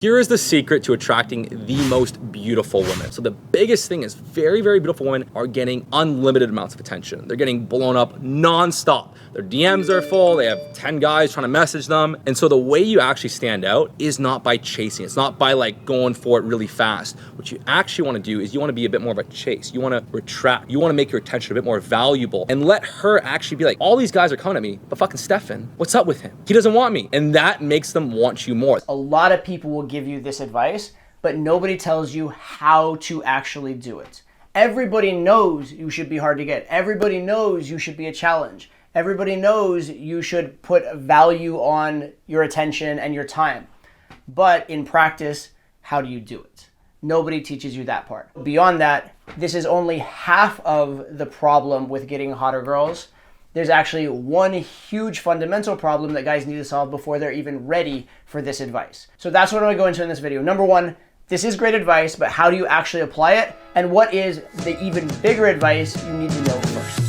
Here is the secret to attracting the most beautiful women. So the biggest thing is very, very beautiful women are getting unlimited amounts of attention. They're getting blown up nonstop. Their DMs are full. They have 10 guys trying to message them. And so the way you actually stand out is not by chasing. It's not by like going for it really fast. What you actually want to do is you want to be a bit more of a chase. You want to retract. You want to make your attention a bit more valuable and let her actually be like, all these guys are coming at me, but fucking Stefan, what's up with him? He doesn't want me. And that makes them want you more. A lot of people will give you this advice, but nobody tells you how to actually do it. Everybody knows you should be hard to get. Everybody knows you should be a challenge. Everybody knows you should put value on your attention and your time. But in practice, how do you do it? Nobody teaches you that part. Beyond that, this is only half of the problem with getting hotter girls. There's actually one huge fundamental problem that guys need to solve before they're even ready for this advice. So that's what I'm gonna go into in this video. Number one, this is great advice, but how do you actually apply it? And what is the even bigger advice you need to know first?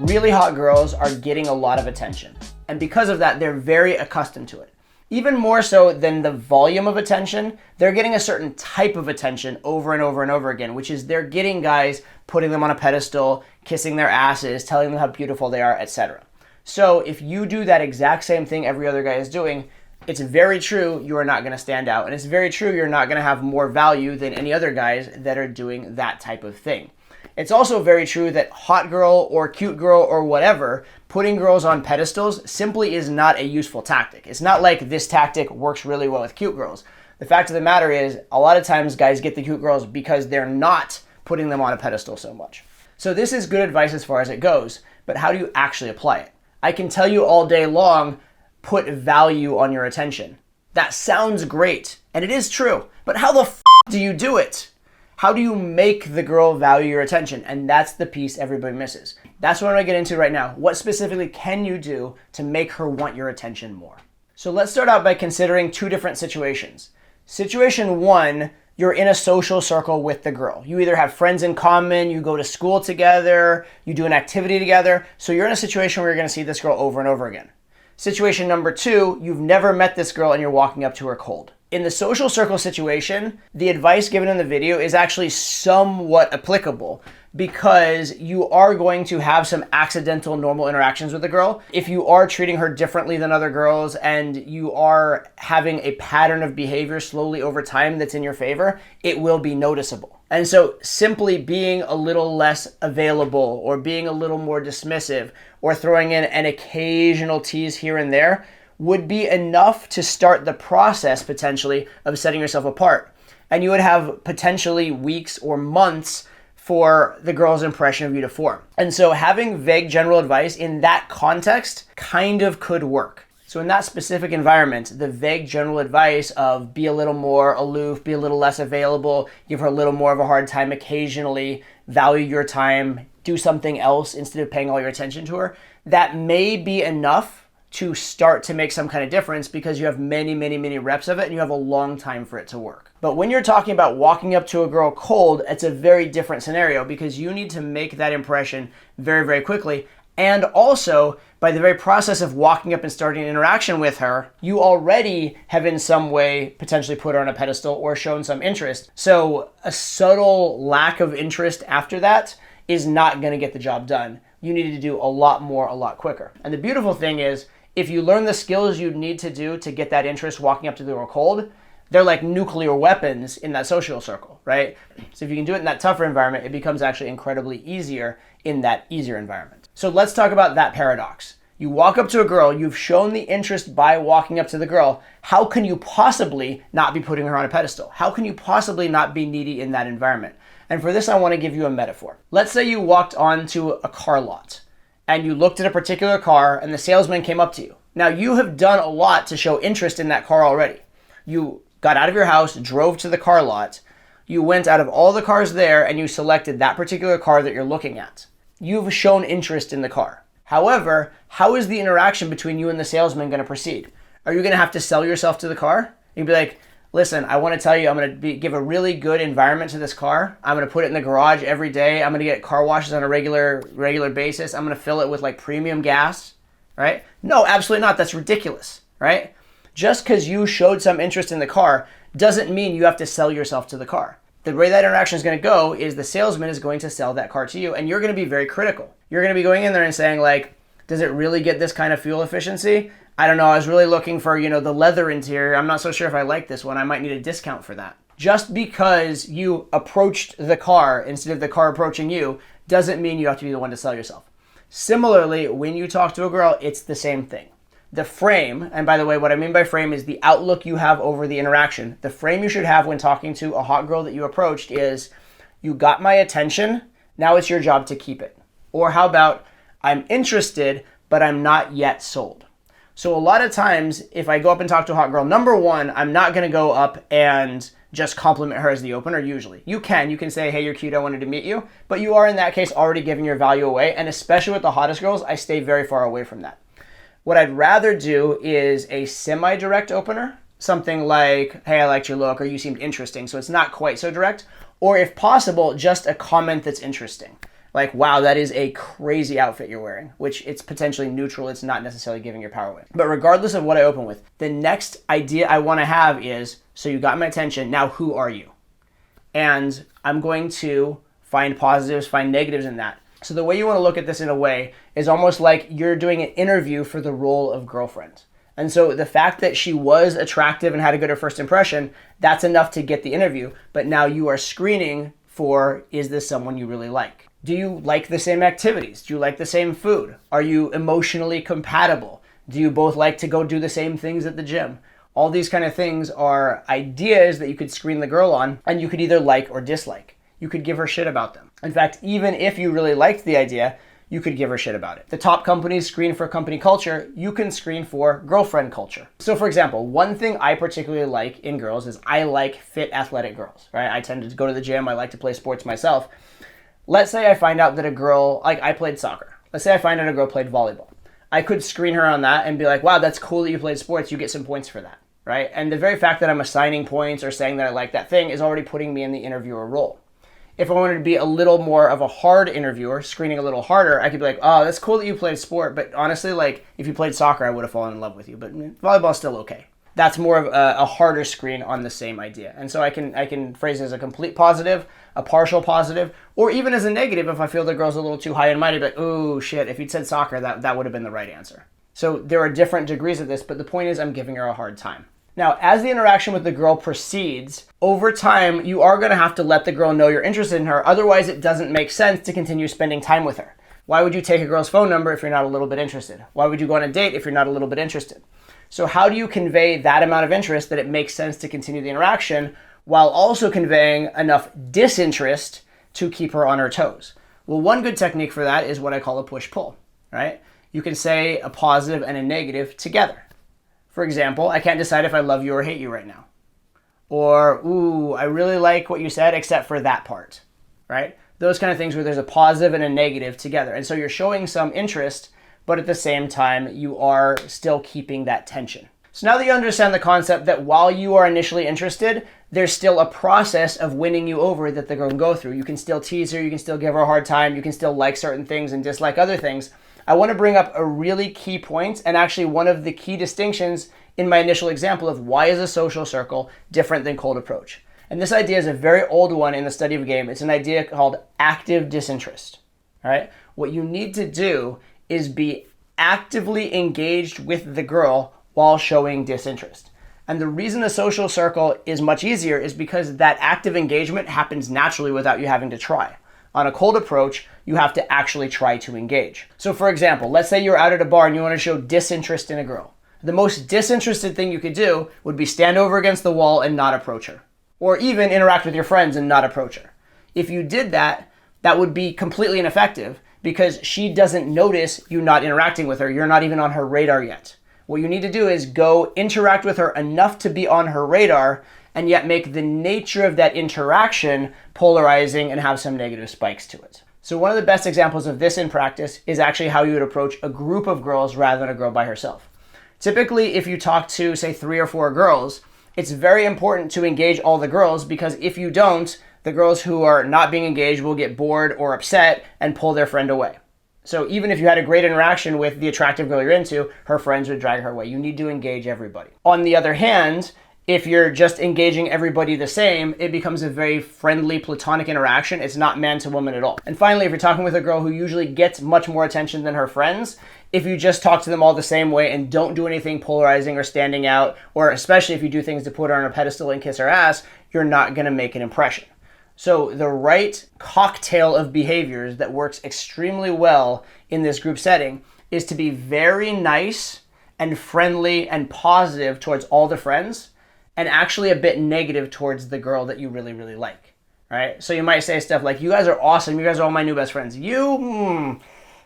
Really hot girls are getting a lot of attention. And because of that, they're very accustomed to it. Even more so than the volume of attention, they're getting a certain type of attention over and over and over again, which is they're getting guys putting them on a pedestal, kissing their asses, telling them how beautiful they are, etc. So if you do that exact same thing every other guy is doing, it's very true you are not going to stand out. And it's very true you're not going to have more value than any other guys that are doing that type of thing. It's also very true that hot girl or cute girl or whatever, putting girls on pedestals simply is not a useful tactic. It's not like this tactic works really well with cute girls. The fact of the matter is, a lot of times guys get the cute girls because they're not putting them on a pedestal so much. So this is good advice as far as it goes, but how do you actually apply it? I can tell you all day long, put value on your attention. That sounds great, and it is true, but how the f do you do it? How do you make the girl value your attention? And that's the piece everybody misses. That's what I'm gonna get into right now. What specifically can you do to make her want your attention more? So let's start out by considering two different situations. Situation one, you're in a social circle with the girl. You either have friends in common, you go to school together, you do an activity together. So you're in a situation where you're gonna see this girl over and over again. Situation number two, you've never met this girl and you're walking up to her cold. In the social circle situation, the advice given in the video is actually somewhat applicable because you are going to have some accidental normal interactions with the girl. If you are treating her differently than other girls and you are having a pattern of behavior slowly over time that's in your favor, it will be noticeable. And so simply being a little less available or being a little more dismissive or throwing in an occasional tease here and there would be enough to start the process potentially of setting yourself apart. And you would have potentially weeks or months for the girl's impression of you to form. And so having vague general advice in that context kind of could work. So in that specific environment, the vague general advice of be a little more aloof, be a little less available, give her a little more of a hard time occasionally, value your time, do something else instead of paying all your attention to her, that may be enough to start to make some kind of difference because you have many, many, many reps of it and you have a long time for it to work. But when you're talking about walking up to a girl cold, it's a very different scenario because you need to make that impression very, very quickly. And also, by the very process of walking up and starting an interaction with her, you already have in some way potentially put her on a pedestal or shown some interest. So a subtle lack of interest after that is not going to get the job done. You need to do a lot more, a lot quicker. And the beautiful thing is, if you learn the skills you need to do to get that interest walking up to the girl cold, they're like nuclear weapons in that social circle, right? So if you can do it in that tougher environment, it becomes actually incredibly easier in that easier environment. So let's talk about that paradox. You walk up to a girl, you've shown the interest by walking up to the girl. How can you possibly not be putting her on a pedestal? How can you possibly not be needy in that environment? And for this, I want to give you a metaphor. Let's say you walked onto a car lot and you looked at a particular car and the salesman came up to you. Now you have done a lot to show interest in that car already. You got out of your house, drove to the car lot, you went out of all the cars there and you selected that particular car that you're looking at. You've shown interest in the car. However, how is the interaction between you and the salesman going to proceed? Are you going to have to sell yourself to the car? You'd be like, listen, I want to tell you, I'm going to give a really good environment to this car. I'm going to put it in the garage every day. I'm going to get car washes on a regular basis. I'm going to fill it with like premium gas, right? No, absolutely not. That's ridiculous. right? Just because you showed some interest in the car doesn't mean you have to sell yourself to the car. The way that interaction is going to go is the salesman is going to sell that car to you, and you're going to be very critical. You're going to be going in there and saying like, does it really get this kind of fuel efficiency? I don't know, I was really looking for, the leather interior. I'm not so sure if I like this one. I might need a discount for that. Just because you approached the car instead of the car approaching you doesn't mean you have to be the one to sell yourself. Similarly, when you talk to a girl, it's the same thing. The frame, and by the way, what I mean by frame is the outlook you have over the interaction. The frame you should have when talking to a hot girl that you approached is, you got my attention, now it's your job to keep it. Or how about, I'm interested, but I'm not yet sold. So a lot of times, if I go up and talk to a hot girl, number one, I'm not going to go up and just compliment her as the opener usually. You can say, hey, you're cute, I wanted to meet you. But you are in that case already giving your value away. And especially with the hottest girls, I stay very far away from that. What I'd rather do is a semi-direct opener. Something like, hey, I liked your look, or you seemed interesting. So it's not quite so direct. Or if possible, just a comment that's interesting. Like, wow, that is a crazy outfit you're wearing, which it's potentially neutral. It's not necessarily giving your power away. But regardless of what I open with, the next idea I want to have is, so you got my attention, now who are you? And I'm going to find positives, find negatives in that. So the way you want to look at this in a way is almost like you're doing an interview for the role of girlfriend. And so the fact that she was attractive and had a good first impression, that's enough to get the interview. But now you are screening for, is this someone you really like? Do you like the same activities? Do you like the same food? Are you emotionally compatible? Do you both like to go do the same things at the gym? All these kind of things are ideas that you could screen the girl on, and you could either like or dislike. You could give her shit about them. In fact, even if you really liked the idea, you could give her shit about it. The top companies screen for company culture. You can screen for girlfriend culture. So for example, one thing I particularly like in girls is I like fit athletic girls, right? I tend to go to the gym. I like to play sports myself. Let's say I find out that a girl, like I played soccer. Let's say I find out a girl played volleyball. I could screen her on that and be like, wow, that's cool that you played sports. You get some points for that, right? And the very fact that I'm assigning points or saying that I like that thing is already putting me in the interviewer role. If I wanted to be a little more of a hard interviewer, screening a little harder, I could be like, oh, that's cool that you played sport, but honestly, like if you played soccer, I would have fallen in love with you, but volleyball's still okay. That's more of a harder screen on the same idea. And so I can phrase it as a complete positive, a partial positive, or even as a negative if I feel the girl's a little too high and mighty, but oh shit, if you'd said soccer, that would have been the right answer. So there are different degrees of this, but the point is I'm giving her a hard time. Now, as the interaction with the girl proceeds, over time, you are going to have to let the girl know you're interested in her. Otherwise, it doesn't make sense to continue spending time with her. Why would you take a girl's phone number if you're not a little bit interested? Why would you go on a date if you're not a little bit interested? So how do you convey that amount of interest that it makes sense to continue the interaction while also conveying enough disinterest to keep her on her toes? Well, one good technique for that is what I call a push-pull, right? You can say a positive and a negative together. For example, I can't decide if I love you or hate you right now. Or, ooh, I really like what you said except for that part, right? Those kind of things where there's a positive and a negative together. And so you're showing some interest, but at the same time, you are still keeping that tension. So now that you understand the concept that while you are initially interested, there's still a process of winning you over that the girl can go through. You can still tease her, you can still give her a hard time, you can still like certain things and dislike other things. I want to bring up a really key point and actually one of the key distinctions in my initial example of why is a social circle different than cold approach. And this idea is a very old one in the study of game. It's an idea called active disinterest. All right? What you need to do is be actively engaged with the girl while showing disinterest. And the reason a social circle is much easier is because that active engagement happens naturally without you having to try. On a cold approach, you have to actually try to engage. So for example, let's say you're out at a bar and you want to show disinterest in a girl. The most disinterested thing you could do would be stand over against the wall and not approach her. Or even interact with your friends and not approach her. If you did that, that would be completely ineffective because she doesn't notice you not interacting with her. You're not even on her radar yet. What you need to do is go interact with her enough to be on her radar and yet make the nature of that interaction polarizing and have some negative spikes to it. So one of the best examples of this in practice is actually how you would approach a group of girls rather than a girl by herself. Typically, if you talk to, say, 3 or 4 girls, it's very important to engage all the girls because if you don't, the girls who are not being engaged will get bored or upset and pull their friend away. So even if you had a great interaction with the attractive girl you're into, her friends would drag her away. You need to engage everybody. On the other hand, if you're just engaging everybody the same, it becomes a very friendly, platonic interaction. It's not man to woman at all. And finally, if you're talking with a girl who usually gets much more attention than her friends, if you just talk to them all the same way and don't do anything polarizing or standing out, or especially if you do things to put her on a pedestal and kiss her ass, you're not going to make an impression. So the right cocktail of behaviors that works extremely well in this group setting is to be very nice and friendly and positive towards all the friends, and actually a bit negative towards the girl that you really, really like, right? So you might say stuff like, you guys are awesome. You guys are all my new best friends. I'm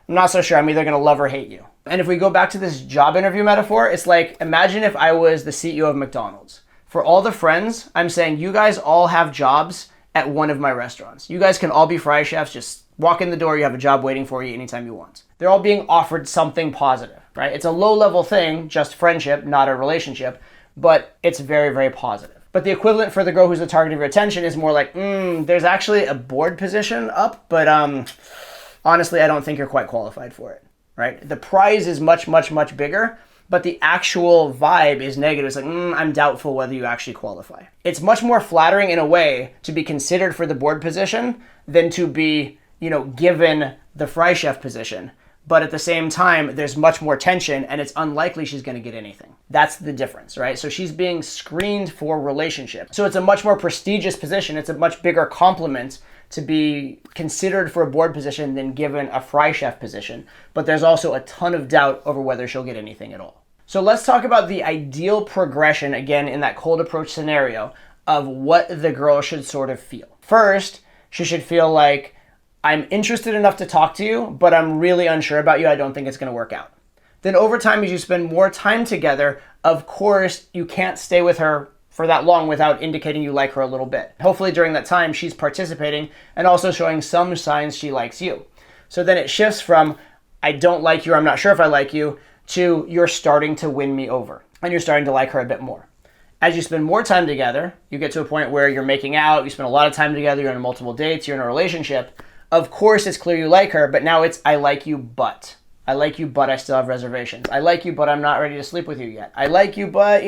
not so sure. I'm either going to love or hate you. And if we go back to this job interview metaphor, it's like, imagine if I was the CEO of McDonald's. For all the friends, I'm saying, you guys all have jobs at one of my restaurants. You guys can all be fry chefs. Just walk in the door. You have a job waiting for you anytime you want. They're all being offered something positive, right? It's a low-level thing, just friendship, not a relationship, but it's very, very positive. But the equivalent for the girl who's the target of your attention is more like, there's actually a board position up, but honestly, I don't think you're quite qualified for it, right? The prize is much, much, much bigger, but the actual vibe is negative. It's like, I'm doubtful whether you actually qualify. It's much more flattering in a way to be considered for the board position than to be, given the fry chef position. But at the same time, there's much more tension and it's unlikely she's going to get anything. That's the difference, right? So she's being screened for relationship. So it's a much more prestigious position. It's a much bigger compliment to be considered for a board position than given a fry chef position. But there's also a ton of doubt over whether she'll get anything at all. So let's talk about the ideal progression, again, in that cold approach scenario of what the girl should sort of feel. First, she should feel like, I'm interested enough to talk to you, but I'm really unsure about you. I don't think it's going to work out. Then over time, as you spend more time together, of course, you can't stay with her for that long without indicating you like her a little bit. Hopefully during that time, she's participating and also showing some signs she likes you. So then it shifts from, I don't like you, or I'm not sure if I like you, to you're starting to win me over and you're starting to like her a bit more. As you spend more time together, you get to a point where you're making out, you spend a lot of time together, you're on multiple dates, you're in a relationship. Of course, it's clear you like her, but now it's, I like you, but. I like you, but I still have reservations. I like you, but I'm not ready to sleep with you yet. I like you, but,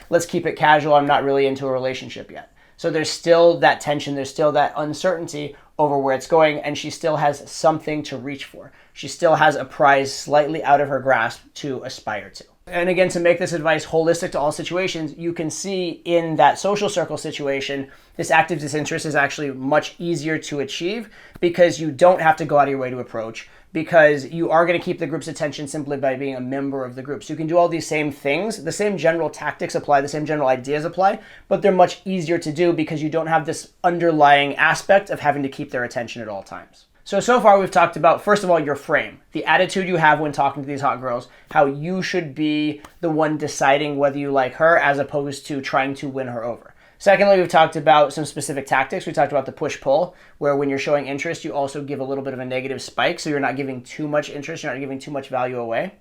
let's keep it casual. I'm not really into a relationship yet. So there's still that tension. There's still that uncertainty over where it's going, and she still has something to reach for. She still has a prize slightly out of her grasp to aspire to. And again, to make this advice holistic to all situations, you can see in that social circle situation, this active disinterest is actually much easier to achieve because you don't have to go out of your way to approach, because you are going to keep the group's attention simply by being a member of the group. So you can do all these same things, the same general tactics apply, the same general ideas apply, but they're much easier to do because you don't have this underlying aspect of having to keep their attention at all times. So far we've talked about, first of all, your frame, the attitude you have when talking to these hot girls, how you should be the one deciding whether you like her as opposed to trying to win her over. Secondly, we've talked about some specific tactics. We talked about the push-pull, where when you're showing interest, you also give a little bit of a negative spike, so you're not giving too much interest, you're not giving too much value away.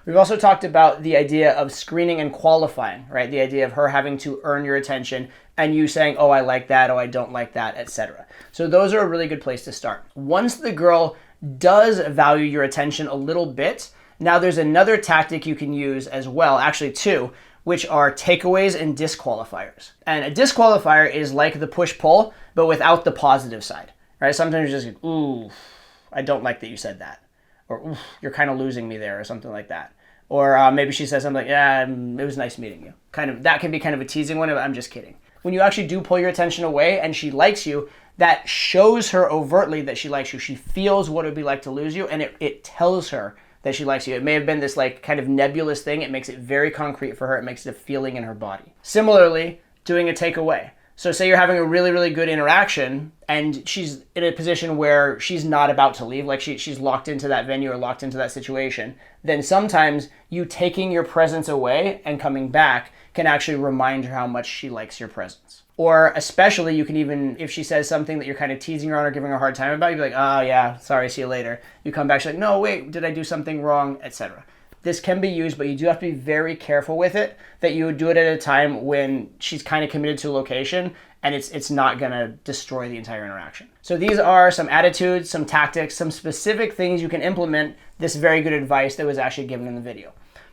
We've also talked about the idea of screening and qualifying, right? The idea of her having to earn your attention and you saying, oh, I like that, oh, I don't like that, etc. So those are a really good place to start. Once the girl does value your attention a little bit, now there's another tactic you can use as well, actually two, which are takeaways and disqualifiers. And a disqualifier is like the push-pull, but without the positive side, right? Sometimes you're just like, ooh, I don't like that you said that. Or, ooh, you're kind of losing me there, or something like that. Or maybe she says something like, yeah, it was nice meeting you. That can be kind of a teasing one, I'm just kidding. When you actually do pull your attention away and she likes you, that shows her overtly that she likes you. She feels what it would be like to lose you, and it tells her that she likes you. It may have been this kind of nebulous thing. It makes it very concrete for her. It makes it a feeling in her body. Similarly, doing a takeaway. So say you're having a really, really good interaction and she's in a position where she's not about to leave, like she's locked into that venue or locked into that situation, then sometimes you taking your presence away and coming back can actually remind her how much she likes your presence. Or especially you can even, if she says something that you're kind of teasing her on or giving her a hard time about, you'd be like, oh yeah, sorry, see you later. You come back, she's like, no, wait, did I do something wrong, etc. This can be used, but you do have to be very careful with it, that you would do it at a time when she's kind of committed to a location and it's not gonna destroy the entire interaction. So these are some attitudes, some tactics, some specific things you can implement this very good advice that was actually given in the video.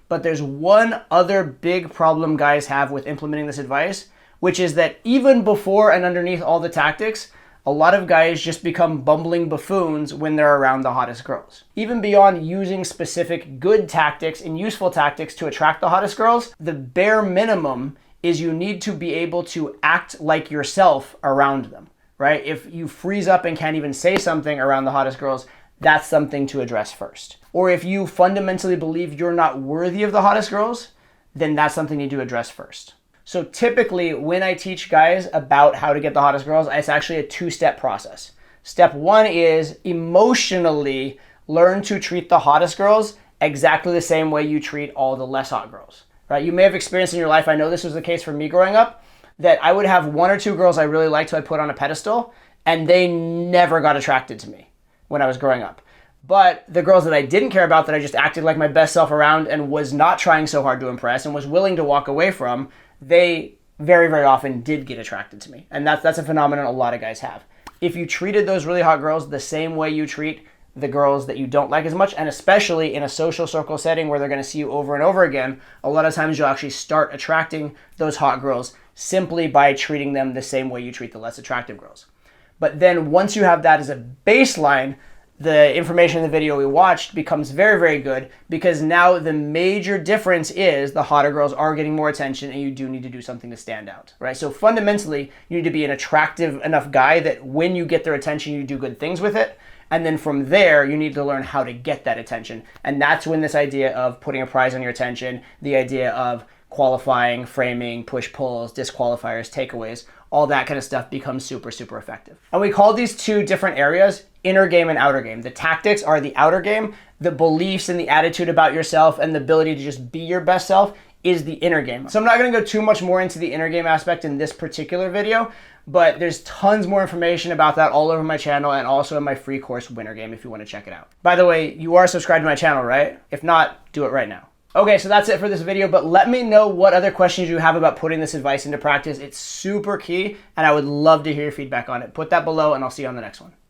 But there's one other big problem guys have with implementing this advice, which is that even before and underneath all the tactics, a lot of guys just become bumbling buffoons when they're around the hottest girls. Even beyond using specific good tactics and useful tactics to attract the hottest girls, the bare minimum is you need to be able to act like yourself around them, right? If you freeze up and can't even say something around the hottest girls, that's something to address first. Or if you fundamentally believe you're not worthy of the hottest girls, then that's something you need to address first. So typically when I teach guys about how to get the hottest girls, it's actually a two-step process. Step one is emotionally learn to treat the hottest girls exactly the same way you treat all the less hot girls, right? You may have experienced in your life, I know this was the case for me growing up, that I would have one or two girls I really liked who I put on a pedestal, and they never got attracted to me when I was growing up. But the girls that I didn't care about, that I just acted like my best self around and was not trying so hard to impress and was willing to walk away from, they very, very often did get attracted to me. And that's a phenomenon a lot of guys have. If you treated those really hot girls the same way you treat the girls that you don't like as much, and especially in a social circle setting where they're going to see you over and over again, a lot of times you'll actually start attracting those hot girls simply by treating them the same way you treat the less attractive girls. But then once you have that as a baseline, the information in the video we watched becomes very, very good, because now the major difference is the hotter girls are getting more attention and you do need to do something to stand out, right? So fundamentally, you need to be an attractive enough guy that when you get their attention, you do good things with it. And then from there, you need to learn how to get that attention. And that's when this idea of putting a prize on your attention, the idea of qualifying, framing, push-pulls, disqualifiers, takeaways, all that kind of stuff becomes super, super effective. And we call these two different areas inner game and outer game. The tactics are the outer game. The beliefs and the attitude about yourself and the ability to just be your best self is the inner game. So I'm not gonna go too much more into the inner game aspect in this particular video, but there's tons more information about that all over my channel and also in my free course, Winner Game, if you wanna check it out. By the way, you are subscribed to my channel, right? If not, do it right now. Okay, so that's it for this video, but let me know what other questions you have about putting this advice into practice. It's super key, and I would love to hear your feedback on it. Put that below, and I'll see you on the next one.